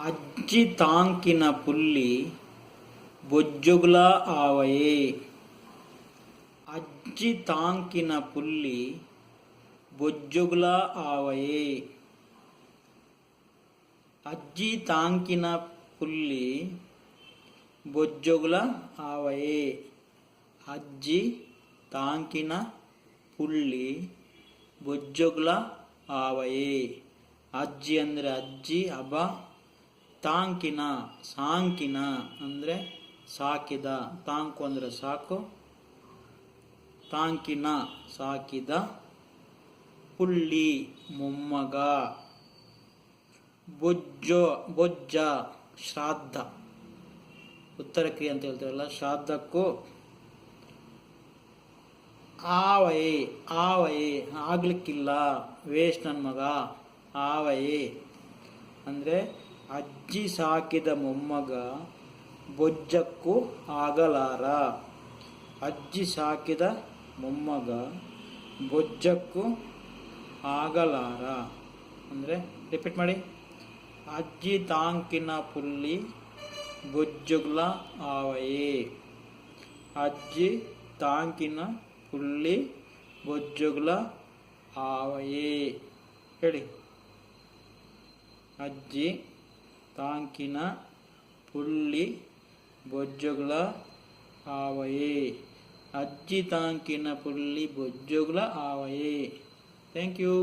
ಅಜ್ಜಿ ತಾಂಕಿನ ಪುಲ್ಲಿ ಬೊಜ್ಜುಗ್ಲ ಆವಯೇ. ಅಜ್ಜಿ ತಾಂಕಿನ ಪುಲ್ಲಿ ಬೊಜ್ಜುಗ್ಲ ಆವಯೇ. ಅಜ್ಜಿ ತಾಂಕಿನ ಪುಲ್ಲಿ ಬೊಜ್ಜುಗ್ಲ ಆವಯೇ. ಅಜ್ಜಿ ತಾಂಕಿನ ಪುಲ್ಲಿ ಬೊಜ್ಜುಗ್ಲ ಆವಯೇ. ಅಜ್ಜಿ ಅಂದರೆ ಅಜ್ಜಿ, ಅಬ್ಬ. ತಾಂಕಿನ ಸಾಂಕಿನ ಅಂದರೆ ಸಾಕಿದ. ತಾಂಕು ಅಂದರೆ ಸಾಕು, ತಾಂಕಿನ ಸಾಕಿದ. ಪುಲ್ಲಿ ಮೊಮ್ಮಗ. ಬೊಜ್ಜ ಶ್ರಾದ್ದ, ಉತ್ತರ ಕ್ರಿಯೆ ಅಂತ ಹೇಳ್ತಾರಲ್ಲ, ಶ್ರಾದ್ದಕ್ಕೂ. ಆವಯೇ ಆವಯೇ ಆಗ್ಲಿಕ್ಕಿಲ್ಲ, ವೇಸ್ಟ್ ನನ್ನ ಮಗ. ಆವಯೇ ಅಂದರೆ ಅಜ್ಜಿ ಸಾಕಿದ ಮೊಮ್ಮಗ ಬೊಜ್ಜಕ್ಕೂ ಆಗಲಾರ. ಅಜ್ಜಿ ಸಾಕಿದ ಮೊಮ್ಮಗ ಬೊಜ್ಜಕ್ಕೂ ಆಗಲಾರ ಅಂದರೆ, ರಿಪೀಟ್ ಮಾಡಿ. ಅಜ್ಜಿ ತಾಂಕಿನ ಪುಲ್ಲಿ ಬೊಜ್ಜುಗ್ಲ ಆವಯೇ. ಅಜ್ಜಿ ತಾಂಕಿನ ಪುಲ್ಲಿ ಬೊಜ್ಜುಗ್ಲ ಆವಯೇ. ಹೇಳಿ. ಅಜ್ಜಿ ತಾಂಕಿನ ಪುಲ್ಲಿ ಬೊಜ್ಜುಗ್ಲ ಆವಯೇ. ಅಜ್ಜಿ ತಾಂಕಿನ ಪುಲ್ಲಿ ಬೊಜ್ಜುಗ್ಲ ಆವಯೇ. Thank you.